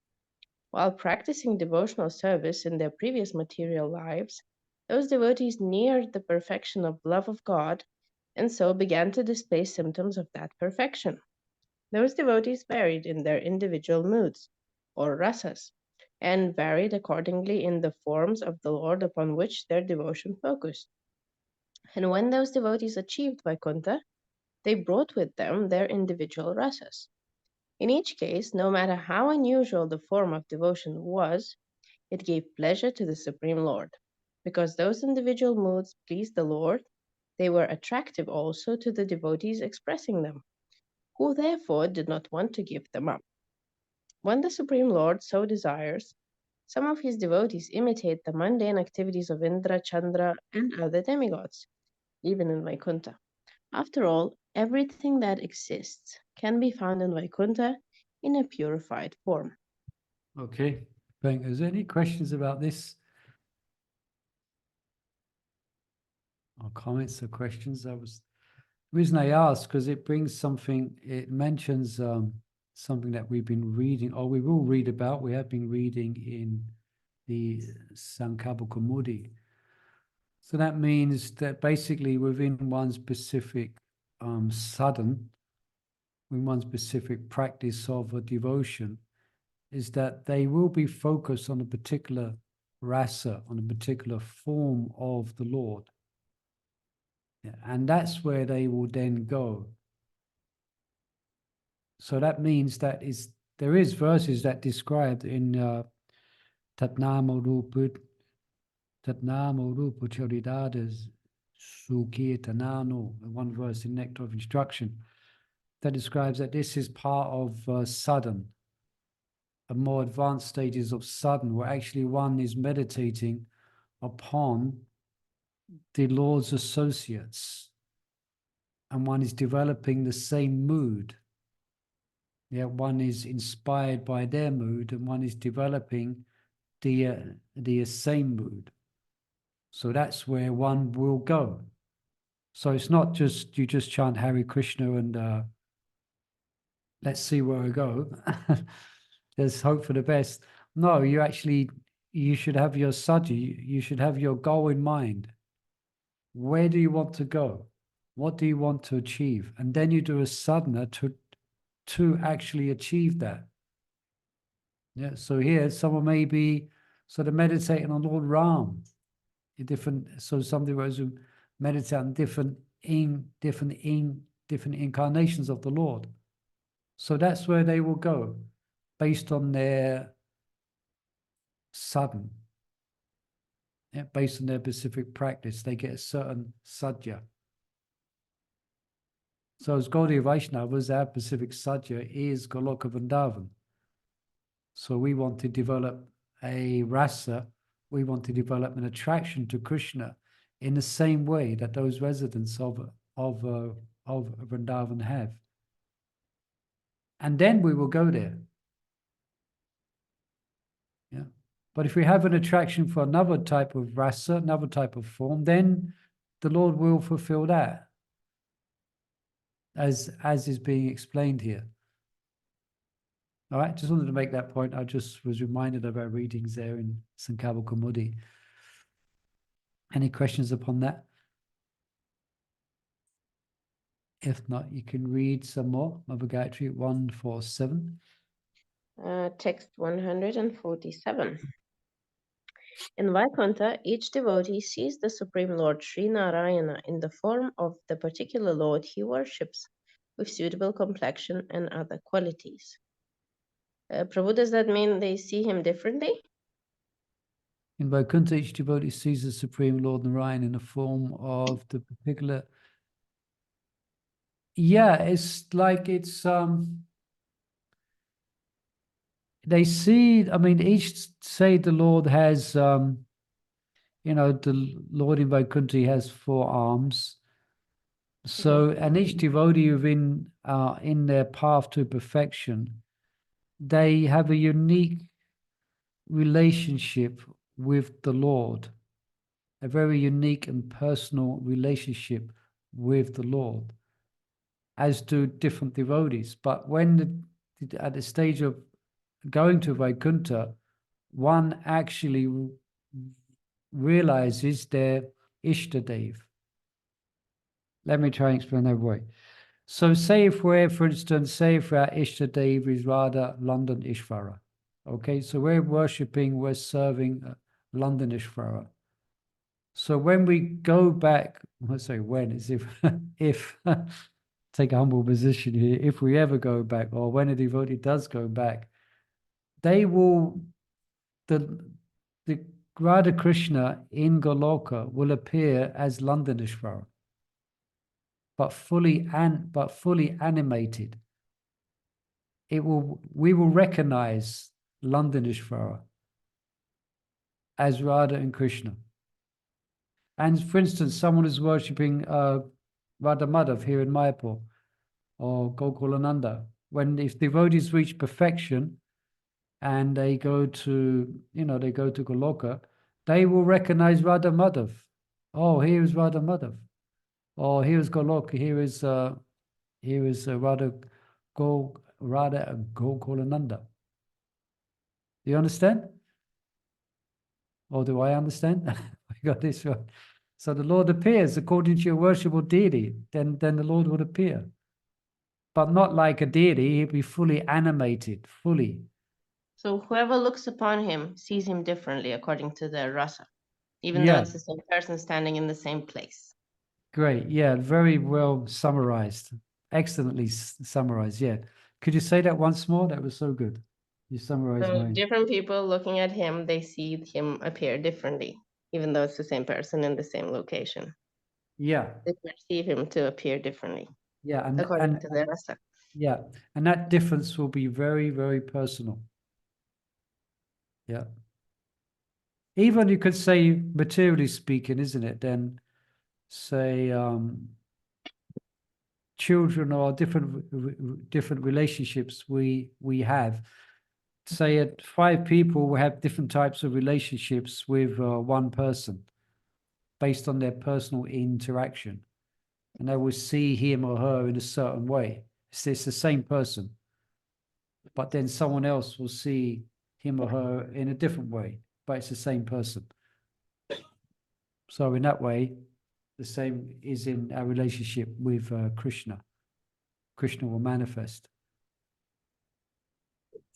Speaker 6: While practicing devotional service in their previous material lives, those devotees neared the perfection of love of God and so began to display symptoms of that perfection. Those devotees varied in their individual moods, or rasas, and varied accordingly in the forms of the Lord upon which their devotion focused. And when those devotees achieved Vaikuntha, they brought with them their individual rasas. In each case, no matter how unusual the form of devotion was, it gave pleasure to the Supreme Lord. Because those individual moods pleased the Lord, they were attractive also to the devotees expressing them, who therefore did not want to give them up. When the Supreme Lord so desires, some of his devotees imitate the mundane activities of Indra, Chandra, and other demigods, even in Vaikuntha. After all, everything that exists can be found in Vaikuntha in a purified form.
Speaker 1: Okay. Thank. Is there any questions about this? Or comments or questions? The reason I ask, because it brings something, it mentions something that we've been reading, or we will read about, we have been reading in the Sankabhakamudi. So that means that basically within one specific sadhana, in one specific practice of a devotion, is that they will be focused on a particular rasa, on a particular form of the Lord. Yeah, and that's where they will then go. So that means that there is verses that described in Tatnamo Rupa Charidadas Sukirtanano, one verse in Nectar of Instruction, that describes that this is part of sadhana, a more advanced stages of sadhana, where actually one is meditating upon the Lord's associates, and one is developing the same mood. Yeah, one is inspired by their mood, and one is developing the same mood. So that's where one will go. So it's not just you just chant Hare Krishna and let's see where I go. There's hope for the best. No, you should have your sadhu, you should have your goal in mind. Where do you want to go? What do you want to achieve? And then you do a sadhana to actually achieve that. Yeah. So here, someone may be sort of meditating on Lord Ram, so somebody was meditate on different incarnations of the Lord. So that's where they will go, based on their sadhana. Yeah, based on their specific practice, they get a certain sadhya. So as Gaudiya Vaishnavas, our specific sadhya is Goloka Vrindavan. So we want to develop a rasa, we want to develop an attraction to Krishna in the same way that those residents of Vrindavan have. And then we will go there. Yeah. But if we have an attraction for another type of rasa, another type of form, then the Lord will fulfill that, as is being explained here. All right, just wanted to make that point. I just was reminded of our readings there in Sankabhakamudi. Any questions upon that? If not, you can read some more. Mother Gayatri 147.
Speaker 6: Text 147. In Vaikuntha, each devotee sees the Supreme Lord Sri Narayana in the form of the particular Lord he worships, with suitable complexion and other qualities. Prabhu, does that mean they see him differently?
Speaker 1: In Vaikuntha, each devotee sees the Supreme Lord Narayana in the form of the particular. Yeah, it's like they see, I mean, each say the Lord has, the Lord in Vaikuntha has 4 arms. So, and each devotee within, in their path to perfection, they have a unique relationship with the Lord, a very unique and personal relationship with the Lord, as do different devotees. But when at the stage of going to Vaikuntha, one actually realizes their Ishtadev. Let me try and explain that way. So say if we're, for instance, say if our Ishtadev is Radha London Ishvara. Okay, so we're serving London Ishvara. So when we go back, I say when, as if take a humble position here, if we ever go back, or when a devotee does go back, they will, the Radha Krishna in Goloka will appear as Londonishvara, but fully animated. We will recognize Londonishvara as Radha and Krishna. And for instance, someone is worshipping Radha Madhav here in Mayapur or Gokulananda. If devotees reach perfection and they go to, they go to Goloka, they will recognize Radha Madhav. Oh, here is Radha Madhav. Oh, here is Goloka. Here is Radha Gokulananda. Do you understand? Or do I understand? I got this right. So the Lord appears according to your worshipable deity, then the Lord would appear. But not like a deity, he'd be fully animated, fully.
Speaker 6: So whoever looks upon him sees him differently according to their rasa, even though it's the same person standing in the same place.
Speaker 1: Great. Yeah, very well summarized. Excellently summarized. Yeah. Could you say that once more? That was so good. You summarized
Speaker 6: So
Speaker 1: mine.
Speaker 6: different people looking at him, they see him appear differently, even though it's the same person in the same location.
Speaker 1: Yeah.
Speaker 6: They perceive him to appear differently.
Speaker 1: Yeah.
Speaker 6: According to their rasa.
Speaker 1: Yeah. And that difference will be very, very personal. Yeah. Even you could say, materially speaking, isn't it? Then say children or different relationships we have. Say 5 people will have different types of relationships with one person based on their personal interaction, and they will see him or her in a certain way. It's the same person, but then someone else will see him or her in a different way, but it's the same person. So in that way, the same is in our relationship with Krishna. Krishna will manifest.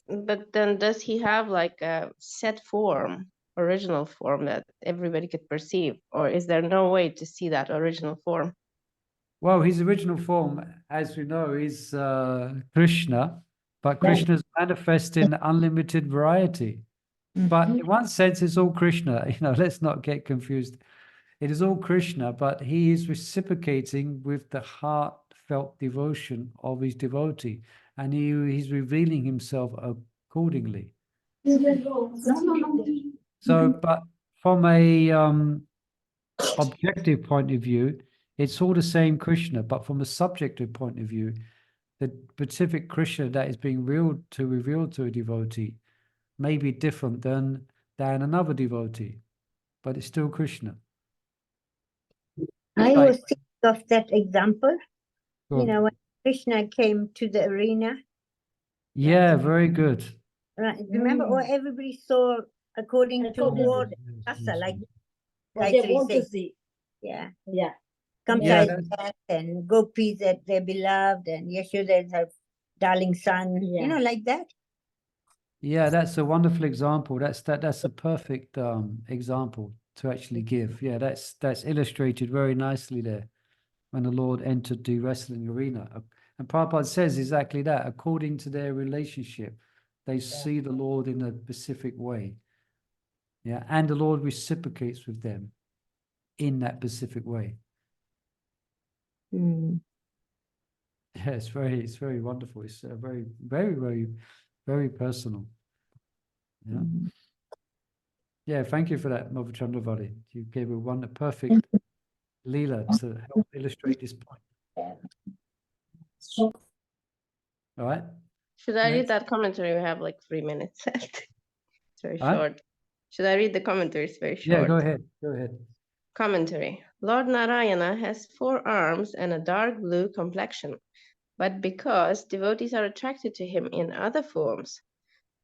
Speaker 6: But then does he have like a set form, original form that everybody could perceive? Or is there no way to see that original form?
Speaker 1: Well, his original form, as we know, is Krishna, but Krishna is manifest in unlimited variety. But in one sense, it's all Krishna. Let's not get confused. It is all Krishna, but he is reciprocating with the heartfelt devotion of his devotee, and he's revealing himself accordingly. So, but from a objective point of view, it's all the same Krishna, but from a subjective point of view, the specific Krishna that is being revealed to a devotee may be different than another devotee, but it's still Krishna.
Speaker 2: I was thinking of that example,
Speaker 1: Good.
Speaker 2: when Krishna came to the arena.
Speaker 1: Yeah, very good.
Speaker 2: Right. Remember, or everybody saw according to what rasa, like
Speaker 5: What they
Speaker 2: Gayatri
Speaker 5: want to
Speaker 2: said.
Speaker 5: see.
Speaker 2: Yeah.
Speaker 5: Yeah.
Speaker 2: Kamsa
Speaker 1: Yeah,
Speaker 2: is that, and Gopis that they're beloved, and Yashoda is her darling son,
Speaker 5: Yeah.
Speaker 2: like that.
Speaker 1: Yeah, that's a wonderful example. That's a perfect example to actually give. Yeah, that's illustrated very nicely there when the Lord entered the wrestling arena. And Prabhupada says exactly that. According to their relationship, they see the Lord in a specific way. Yeah, and the Lord reciprocates with them in that specific way.
Speaker 3: Mm.
Speaker 1: Yeah, it's very wonderful. It's very, very, very, very personal. Yeah.
Speaker 3: Mm.
Speaker 1: Yeah, thank you for that, Mother Chandravali. You gave a perfect Leela to help illustrate this point. All right.
Speaker 6: Should I read
Speaker 1: Next.
Speaker 6: that commentary? We have like 3 minutes left. It's very
Speaker 1: Huh?
Speaker 6: short. Should I read the commentary? It's very
Speaker 1: Yeah,
Speaker 6: short.
Speaker 1: go ahead. Go ahead.
Speaker 6: Commentary. Lord Narayana has 4 arms and a dark blue complexion, but because devotees are attracted to him in other forms,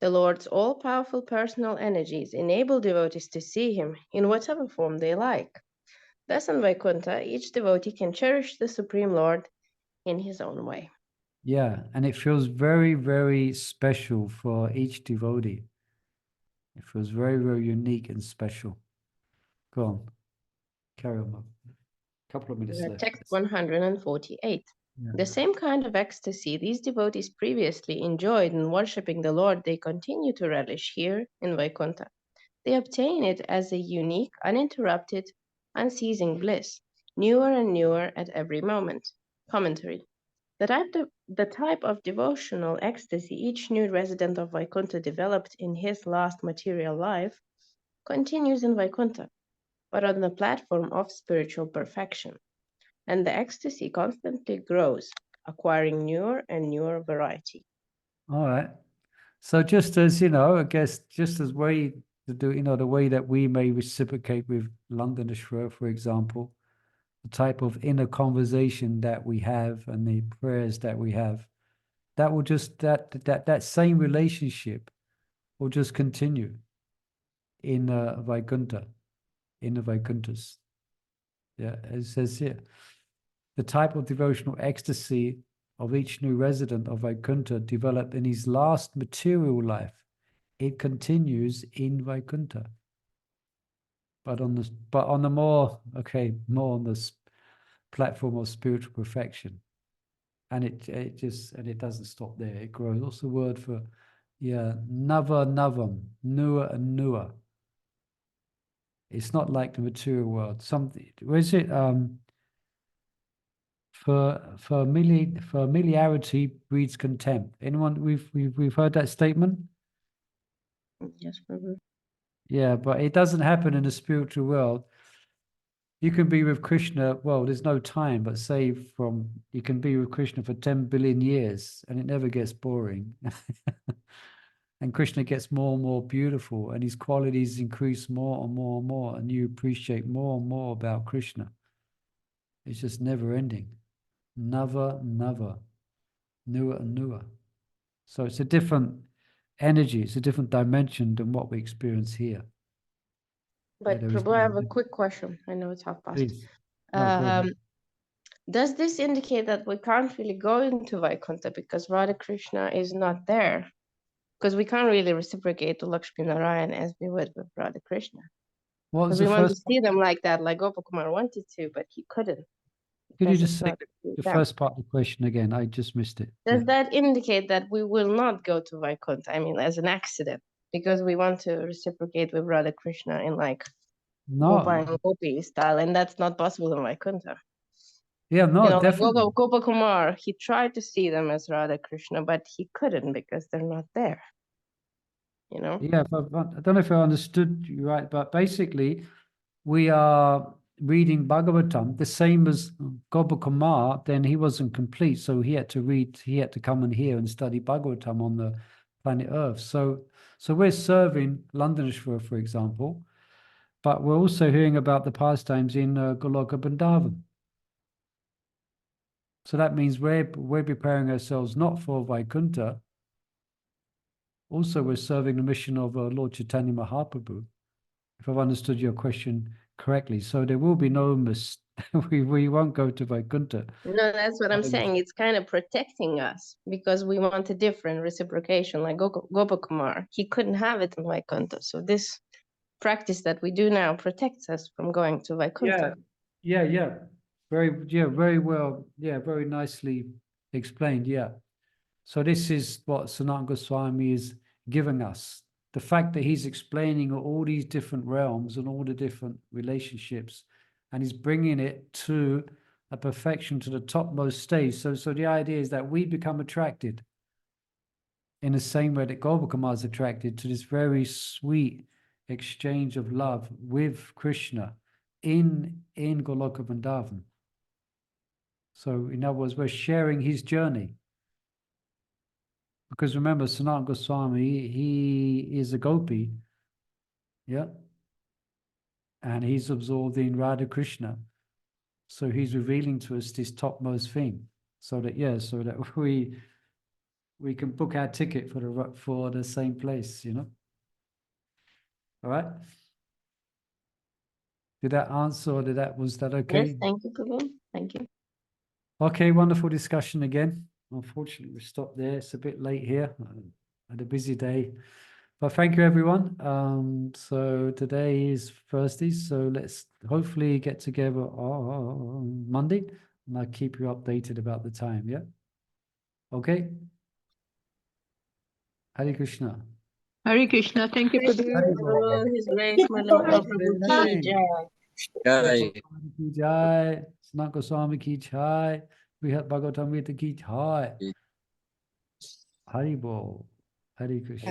Speaker 6: the Lord's all-powerful personal energies enable devotees to see him in whatever form they like. Thus in Vaikuntha, each devotee can cherish the Supreme Lord in his own way.
Speaker 1: Yeah, and it feels very, very special for each devotee. It feels very, very unique and special. Go on. Carry on. A couple of minutes left.
Speaker 6: Text 148.
Speaker 1: Yeah.
Speaker 6: The same kind of ecstasy these devotees previously enjoyed in worshipping the Lord, they continue to relish here in Vaikuntha. They obtain it as a unique, uninterrupted, unceasing bliss, newer and newer at every moment. Commentary. The type of devotional ecstasy each new resident of Vaikuntha developed in his last material life continues in Vaikuntha, but on the platform of spiritual perfection. And the ecstasy constantly grows, acquiring newer and newer variety.
Speaker 1: All right. So just as, I guess, just as way to do, the way that we may reciprocate with Londonishwara, for example, the type of inner conversation that we have and the prayers that we have, that will just, that same relationship will just continue in Vaikuntha, in the Vaikunthas. Yeah, it says here, the type of devotional ecstasy of each new resident of Vaikuntha developed in his last material life, it continues in Vaikuntha. But on the more on this platform of spiritual perfection. And it doesn't stop there. It grows. What's the word for nava navam, newer and newer. It's not like the material world. Something, where is it? Familiarity breeds contempt. Anyone we've heard that statement?
Speaker 6: Yes, Prabhu.
Speaker 1: Yeah, but it doesn't happen in the spiritual world. You can be with Krishna, well, there's no time, but say you can be with Krishna for 10 billion years and it never gets boring. And Krishna gets more and more beautiful and his qualities increase more and more and more, and you appreciate more and more about Krishna. It's just never ending. Never, never. Newer and newer. So it's a different energy, it's a different dimension than what we experience here.
Speaker 6: But
Speaker 1: there is
Speaker 6: Prabhu, I have a
Speaker 1: no-
Speaker 6: quick question. I know it's half past.
Speaker 1: Please. No, go ahead.
Speaker 6: Does this indicate that we can't really go into Vaikuntha because Radha Krishna is not there? Because we can't really reciprocate to Lakshmi Narayan as we would with Radha Krishna.
Speaker 1: What was
Speaker 6: Because we
Speaker 1: the
Speaker 6: want to
Speaker 1: first?
Speaker 6: see them like that, like Gopakumar wanted to, but he couldn't.
Speaker 1: Could you
Speaker 6: because
Speaker 1: just
Speaker 6: it's
Speaker 1: say
Speaker 6: not
Speaker 1: the
Speaker 6: them.
Speaker 1: first part of the question again? I just missed it.
Speaker 6: Does
Speaker 1: Yeah.
Speaker 6: that indicate that we will not go to Vaikuntha? I mean, as an accident, because we want to reciprocate with Radha Krishna in like Gopa
Speaker 1: No.
Speaker 6: and Gopi style, and that's not possible in Vaikuntha.
Speaker 1: Yeah, no,
Speaker 6: Like
Speaker 1: definitely.
Speaker 6: Gopa Kumar, he tried to see them as Radha Krishna, but he couldn't because they're not there.
Speaker 1: Yeah, I don't know if I understood you right, but basically we are reading Bhagavatam, the same as Gopakumar, then he wasn't complete, so he had to come in here and study Bhagavatam on the planet Earth. So we're serving Londonishwara, for example, but we're also hearing about the pastimes in Goloka Vrindavan. So that means we're preparing ourselves not for Vaikuntha. Also, we're serving the mission of Lord Chaitanya Mahaprabhu. If I've understood your question correctly. So there will be no we won't go to Vaikuntha.
Speaker 6: No, that's what I'm
Speaker 1: Otherwise-
Speaker 6: saying. It's kind of protecting us because we want a different reciprocation, like Gopakumar. He couldn't have it in Vaikuntha. So this practice that we do now protects us from going to Vaikuntha.
Speaker 1: Yeah. Very well. Yeah, very nicely explained. Yeah. So this is what Sanatana Goswami is giving us. The fact that he's explaining all these different realms and all the different relationships, and he's bringing it to a perfection, to the topmost stage. So the idea is that we become attracted in the same way that Gopakumar is attracted to this very sweet exchange of love with Krishna in Goloka Vrindavan. So in other words, we're sharing his journey. Because remember, Sanatana Goswami, he is a gopi, yeah? And he's absorbed in Radha Krishna. So he's revealing to us this topmost thing. So that we can book our ticket for the same place, you know? All right? Did that answer, or was that okay?
Speaker 6: Yes, thank you, Prabhu. Thank you.
Speaker 1: Okay, wonderful discussion again. Unfortunately, we stopped there. It's a bit late here. I had a busy day. But thank you, everyone. So today is Thursday, so let's hopefully get together on Monday, and I'll keep you updated about the time, yeah? Okay? Hare Krishna.
Speaker 4: Hare Krishna. Thank you, Prabhu.
Speaker 6: Prabhu, His Grace, Madam Prabhu ki jai.
Speaker 1: Ki jai, Sanatana Goswami ki jai, Brihat Bhagavatamrta ki jai. Hari Bol. Hare Krishna.